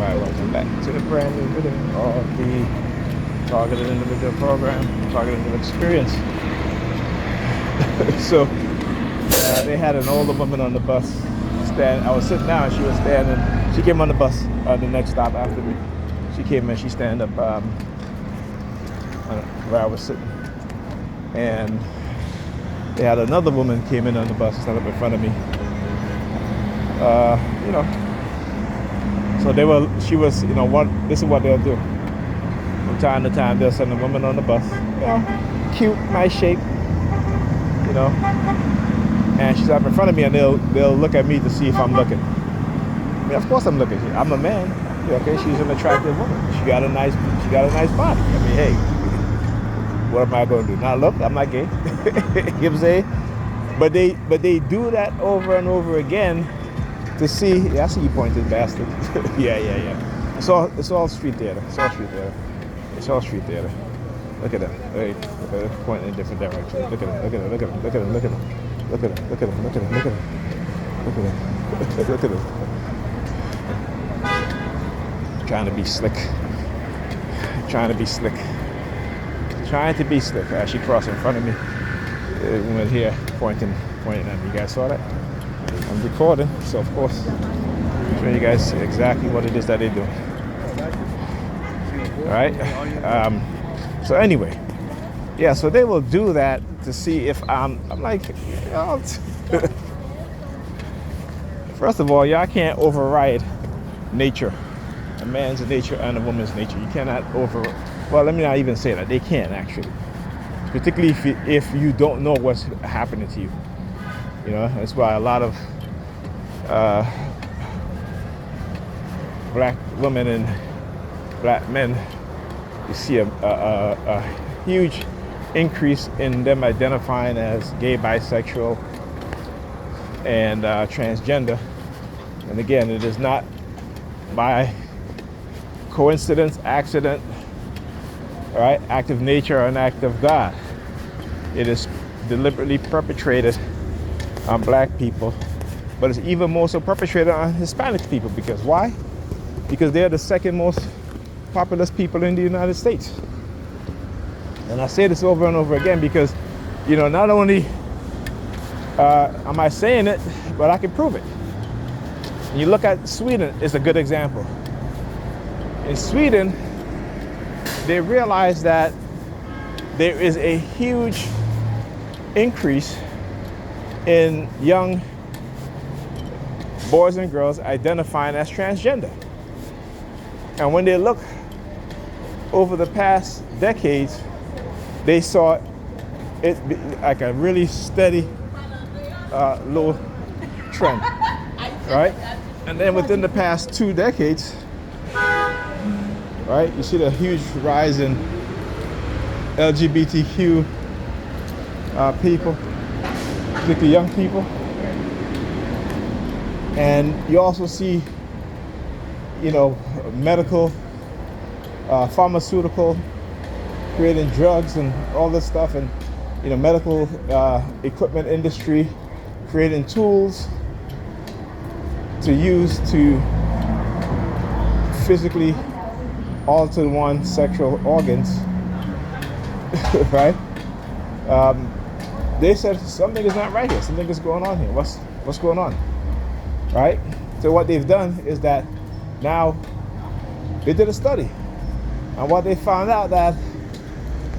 Alright, welcome back to the brand new video of the Targeted Individual Program, Targeted Individual Experience. So, they had an older woman on the bus. I was sitting down, she was standing. She came on the bus, the next stop after me. She came and she stand up where I was sitting. And they had another woman came in on the bus, stand up in front of me. You know, so she was, you know, this is what they'll do. From time to time, they'll send a woman on the bus, you know, cute, nice shape, you know, and she's up in front of me, and they'll look at me to see if I'm looking. I mean, of course I'm looking. I'm a man. Okay, she's an attractive woman. She got a nice body. I mean, hey, what am I going to do? Not look? I'm not gay. You know what I'm saying? But they do that over and over again. To see, yeah, I see you pointed, bastard. yeah. It's all street theater. It's all street theater. Look at them. Hey, they're pointing in different directions. Look at them. Trying to be slick. She crossed in front of me. The woman here pointing at me. You guys saw that? I'm recording, so of course, I'm showing you guys exactly what it is that they do. All right. So anyway, yeah. So they will do that to see if I'm like, you know, first of all, y'all can't override nature, a man's nature and a woman's nature. You cannot well, let me not even say that. They can't actually, particularly if you don't know what's happening to you. You know, that's why a lot of black women and black men, you see a huge increase in them identifying as gay, bisexual, and transgender. And again, it is not by coincidence, accident, all right, act of nature, or an act of God. It is deliberately perpetrated on black people, but it's even more so perpetrated on Hispanic people. Because why? Because they're the second most populous people in the United States. And I say this over and over again because, you know, not only am I saying it, but I can prove it. And you look at Sweden, it's a good example. In Sweden, they realize that there is a huge increase in young boys and girls identifying as transgender. And when they look over the past decades, they saw it be like a really steady low trend, right? And then within the past 2 decades, right, you see the huge rise in LGBTQ people, particularly young people. And you also see, you know, medical, pharmaceutical, creating drugs and all this stuff, and, you know, medical equipment industry creating tools to use to physically alter one's sexual organs, right? They said something is not right here. Something is going on here. What's going on, right? So what they've done is that now they did a study, and what they found out that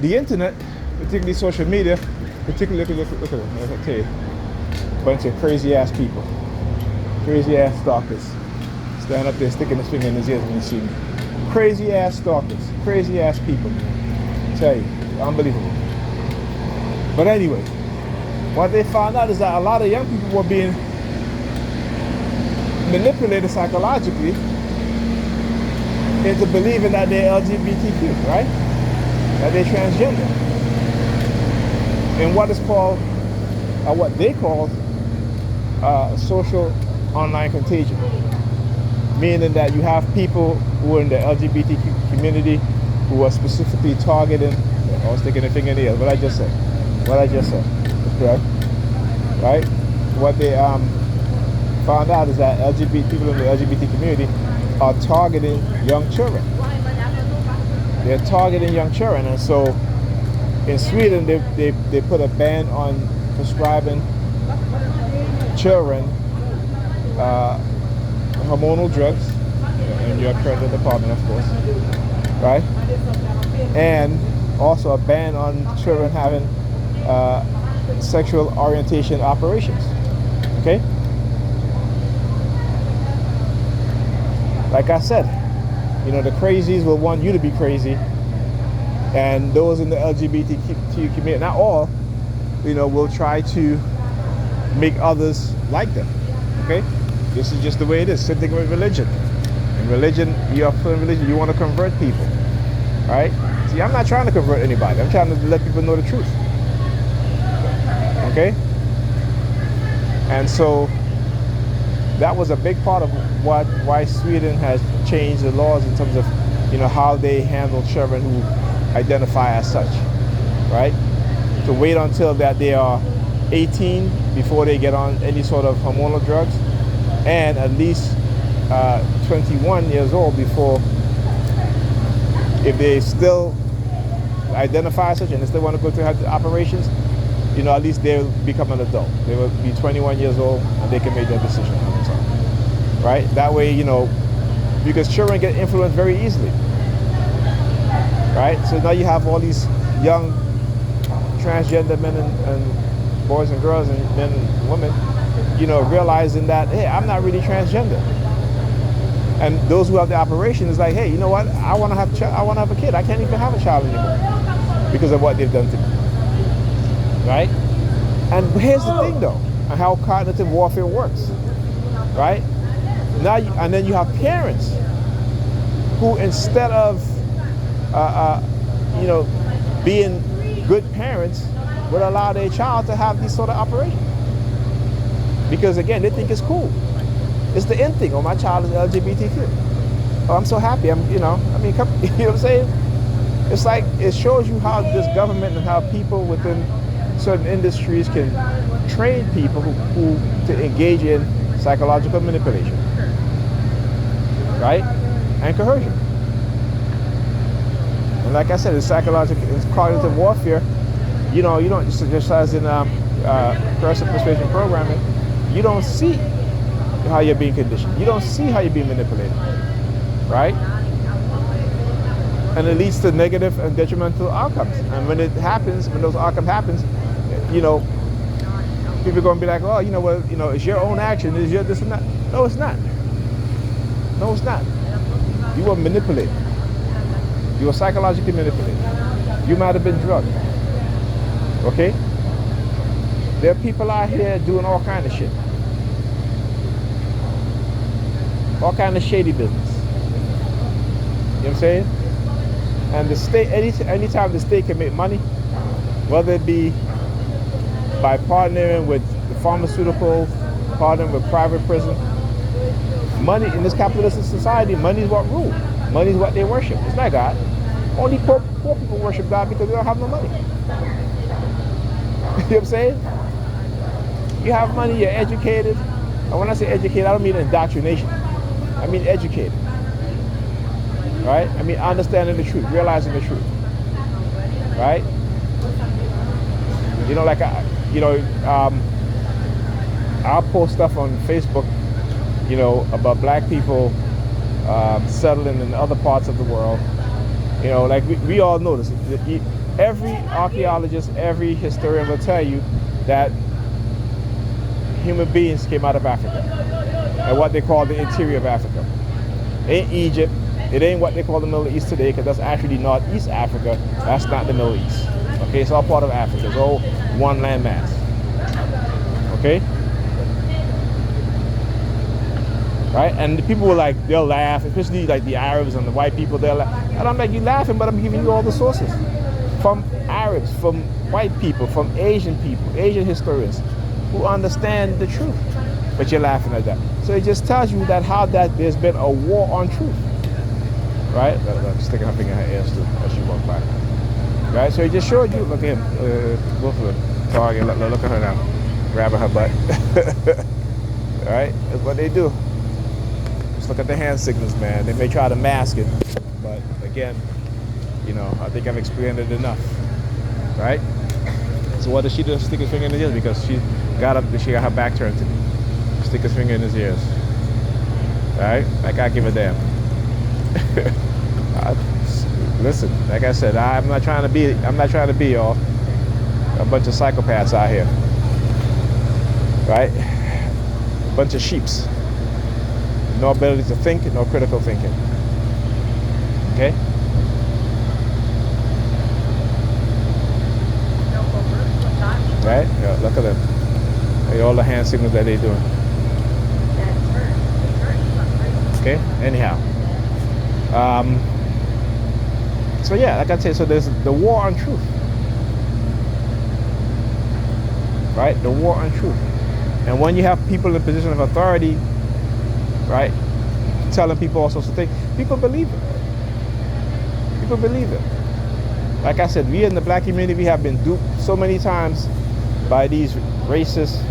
the internet, particularly social media, particularly look at them. I tell you, a bunch of crazy ass people, crazy ass stalkers, stand up there sticking his finger in his ears when you see me. Crazy ass stalkers, crazy ass people, man. I tell you, unbelievable. But anyway, what they found out is that a lot of young people were being manipulated psychologically into believing that they're LGBTQ, right? That they're transgender. And what is called, what they call social online contagion. Meaning that you have people who are in the LGBTQ community who are specifically targeting, I was sticking a finger in the air, what I just said, correct? Right? What they found out is that people in the LGBT community are targeting young children. They're targeting young children, and so in Sweden they put a ban on prescribing children hormonal drugs, in your accredited department, of course, right? And also a ban on children having sexual orientation operations. Okay? Like I said, the crazies will want you to be crazy, and those in the LGBTQ community, not all, will try to make others like them. Okay? This is just the way it is. Same thing with religion. In religion, you are putting religion, you want to convert people. Right? See, I'm not trying to convert anybody. I'm trying to let people know the truth. Okay? And so that was a big part of why Sweden has changed the laws in terms of how they handle children who identify as such. Right? To wait until that they are 18 before they get on any sort of hormonal drugs, and at least 21 years old before, if they still identify as such and they still want to go through operations, at least they'll become an adult. They will be 21 years old and they can make that decision on themselves. Right? That way, because children get influenced very easily. Right? So now you have all these young transgender men and boys and girls and men and women, realizing that, hey, I'm not really transgender. And those who have the operation is like, hey, you know what? I want to have a kid. I can't even have a child anymore because of what they've done to me. Right? And here's the thing, though, and how cognitive warfare works. Right? Now, and then you have parents who, instead of, being good parents, would allow their child to have these sort of operations. Because again, they think it's cool. It's the end thing. Oh, my child is LGBTQ. Oh, I'm so happy. Come, you know what I'm saying? It's like, it shows you how this government and how people within certain industries can train people who to engage in psychological manipulation, right? And coercion. And like I said, it's cognitive warfare. You don't just as in coercive persuasion programming, you don't see how you're being conditioned. You don't see how you're being manipulated, right? And it leads to negative and detrimental outcomes. And when it happens, when those outcomes happens, people are going to be like, oh, it's your own action. It's your this and that. No, it's not. No, it's not. You were manipulated. You were psychologically manipulated. You might have been drugged. Okay? There are people out here doing all kind of shit. All kind of shady business. You know what I'm saying? And the state, anytime the state can make money, whether it be by partnering with the pharmaceutical, partnering with private prison, money in this capitalistic society, money is what rules. Money is what they worship. It's not God. Only poor people worship God because they don't have no money. You know what I'm saying? You have money, you're educated. And when I say educated, I don't mean indoctrination. I mean educated. Right? I mean understanding the truth, realizing the truth. Right? I'll post stuff on Facebook, about black people settling in other parts of the world. We all know this. Every archaeologist, every historian will tell you that human beings came out of Africa and what they call the interior of Africa. Ain't Egypt. It ain't what they call the Middle East today, because that's actually Northeast Africa. That's not the Middle East. Okay, it's all part of Africa. It's all one landmass. Okay? Right? And the people were they'll laugh, especially the Arabs and the white people, they'll laugh. And I'm like, you laughing, but I'm giving you all the sources. From Arabs, from white people, from Asian people, Asian historians, who understand the truth. But you're laughing at that. So it just tells you that there's been a war on truth. Right? Sticking her finger in her ears too as she walked by. Right? So it just showed you, look at him, both of them, target, look at her now, grabbing her butt. Right? That's what they do. Just look at the hand signals, man. They may try to mask it, but again, I think I've explained it enough, right? So what does she do? Stick his finger in his ears because she got her back turned to me. Stick his finger in his ears, right? Like I give a damn. Listen, like I said, I'm not trying to be y'all a bunch of psychopaths out here, right? A bunch of sheeps. No ability to think, no critical thinking. Okay? Right? Yeah, look at them. All the hand signals that they're doing. Okay? Anyhow. So yeah, like I said, so there's the war on truth. Right? The war on truth. And when you have people in a position of authority, right, telling people all sorts of things, people believe it. People believe it. Like I said, we in the black community, we have been duped so many times by these racist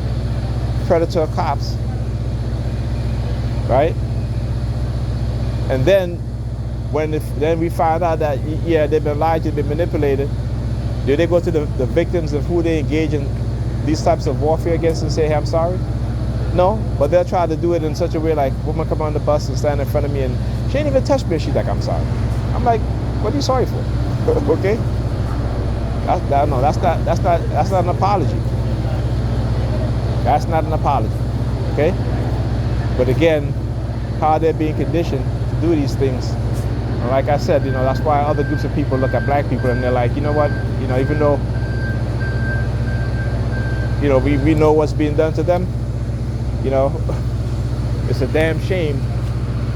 predator cops, right? And then then we find out that they've been lied to, been manipulated. Do they go to the victims of who they engage in these types of warfare against and say, hey, I'm sorry? No, but they'll try to do it in such a way like, woman come on the bus and stand in front of me and she ain't even touched me. She's like, I'm sorry. I'm like, what are you sorry for? Okay? That's not an apology. That's not an apology. Okay? But again, how they're being conditioned to do these things. And like I said, that's why other groups of people look at black people and they're like, you know what? Even though we know what's being done to them, it's a damn shame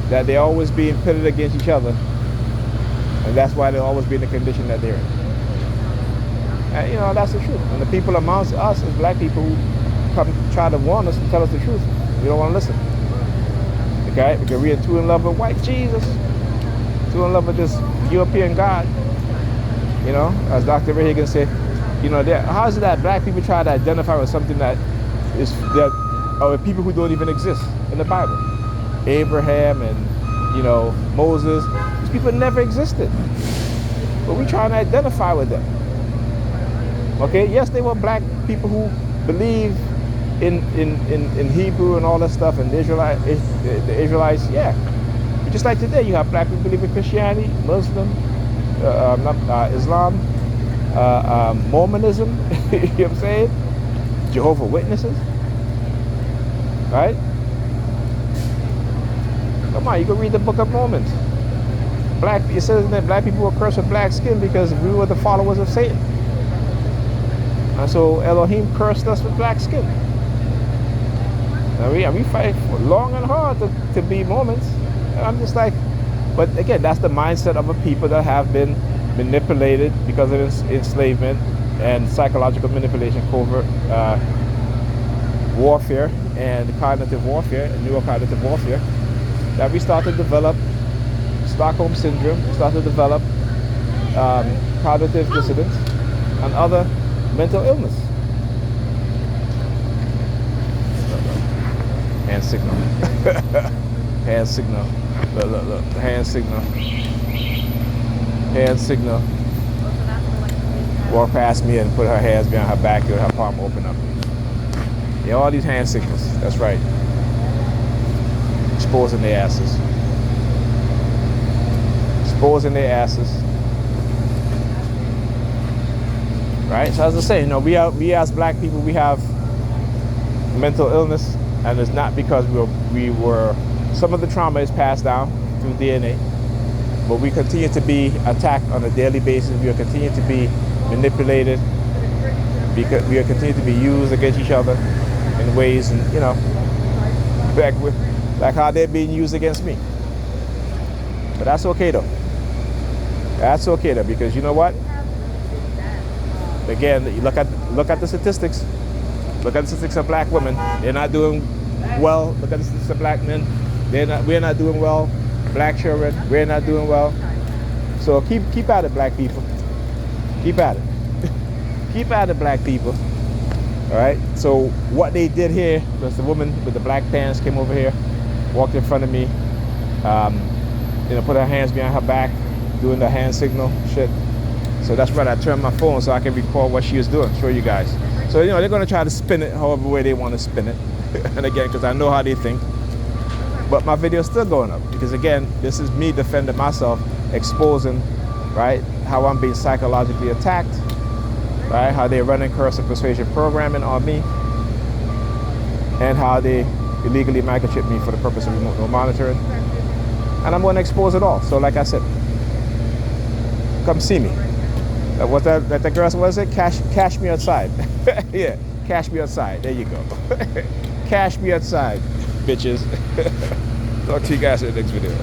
that they're always being pitted against each other. And that's why they'll always be in the condition that they're in. And that's the truth. And the people amongst us as black people who come try to warn us and tell us the truth, we don't want to listen. Okay? Because we're too in love with white Jesus, too in love with this European God. As Dr. Reagan said, how is it that black people try to identify with something that is with people who don't even exist in the Bible? Abraham and Moses. These people never existed, but we try to identify with them. Okay, yes, they were black people who believe in Hebrew and all that stuff, and the Israelites, yeah. But just like today, you have black people who believe in Christianity, Muslim, Islam, Mormonism, you know what I'm saying? Jehovah's Witnesses, right? Come on, you can read the Book of Mormons. It says that black people were cursed with black skin because we were the followers of Satan. And so Elohim cursed us with black skin. And we fight long and hard to be Mormons. And I'm just like, but again, that's the mindset of a people that have been manipulated because of enslavement and psychological manipulation, covert warfare and cognitive warfare, neurocognitive warfare, that we start to develop Stockholm syndrome, start to develop cognitive dissonance and other mental illness. Hand signal. Hand signal. Look. Hand signal. Hand signal. Walk past me and put her hands behind her back with her palm open up. Yeah, all these hand signals. That's right. Exposing their asses. Exposing their asses. Right? So as I say, we as black people, we have mental illness, and it's not because we were some of the trauma is passed down through DNA, but we continue to be attacked on a daily basis. We are continuing to be manipulated, because we are continuing to be used against each other in ways, and like how they're being used against me. But that's okay though. That's okay though, because you know what? Again, you look at the statistics. Look at the statistics of black women. They're not doing well. Look at the statistics of black men. We're not doing well. Black children, we're not doing well. So keep at it, black people. Keep at it. Keep at it, black people. All right. So what they did here was the woman with the black pants came over here, walked in front of me, Put her hands behind her back, doing the hand signal shit. So that's when I turned my phone so I can record what she was doing, show you guys. So, they're going to try to spin it however way they want to spin it. And again, because I know how they think. But my video is still going up because, again, this is me defending myself, exposing, right, how I'm being psychologically attacked, right, how they're running coercive persuasion programming on me, and how they illegally microchip me for the purpose of remote monitoring. And I'm going to expose it all. So like I said, come see me. What that girl was it? Cash me outside. Yeah, cash me outside. There you go. Cash me outside, bitches. Talk to you guys in the next video.